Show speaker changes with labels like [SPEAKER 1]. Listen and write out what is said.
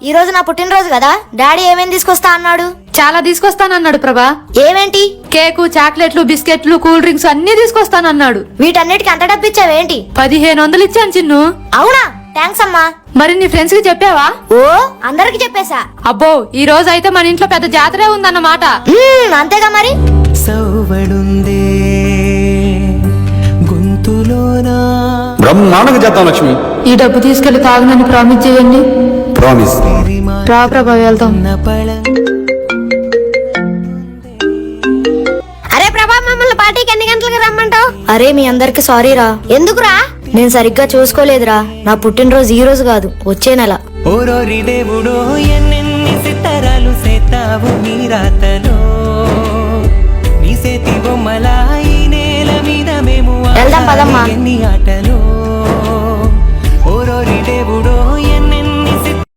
[SPEAKER 1] ఈ రోజు నా పుట్టినరోజు కదా, డాడీ ఏమేం తీసుకొస్తా అన్నాడు?
[SPEAKER 2] చాలా తీసుకొస్తానన్నాడు ప్రభా.
[SPEAKER 1] ఏమేంటి?
[SPEAKER 2] కేకు, చాక్లెట్లు, బిస్కెట్లు, కూల్ డ్రింక్స్ అన్ని తీసుకొస్తానన్నాడు.
[SPEAKER 1] వీటన్నిటికి అంత డబ్బు ఇచ్చావేంటి?
[SPEAKER 2] 1500 ఇచ్చాను చిన్ను.
[SPEAKER 1] అవునా? థ్యాంక్స్ అమ్మా.
[SPEAKER 2] మరి నీ ఫ్రెండ్స్ కి చెప్పావా?
[SPEAKER 1] ఓ, అందరికి చెప్పేశా.
[SPEAKER 2] అబ్బో, ఈ రోజు అయితే మన ఇంట్లో పెద్ద జాతరే ఉందన్నమాట.
[SPEAKER 1] అంతేగా మరి.
[SPEAKER 3] బ్రహ్మాండంగా చేద్దాం లక్ష్మి.
[SPEAKER 2] ఈ డబ్బు తీసుకెళ్లి తాగనని ప్రామిస్ చేయండి.
[SPEAKER 3] ప్రామిస్.
[SPEAKER 2] రా ప్రభా, వెళ్దాం.
[SPEAKER 1] అరే ప్రభా, మమ్మల్ని పార్టీకి ఎన్ని గంటలకు రమ్మంటావు? అరే మీ అందరికి సారీ రా. ఎందుకురా? నేను సరిగ్గా చూసుకోలేదురా. నా పుట్టినరోజు ఈ రోజు కాదు, వచ్చే నెల. వెళ్దాం పదమ్మా.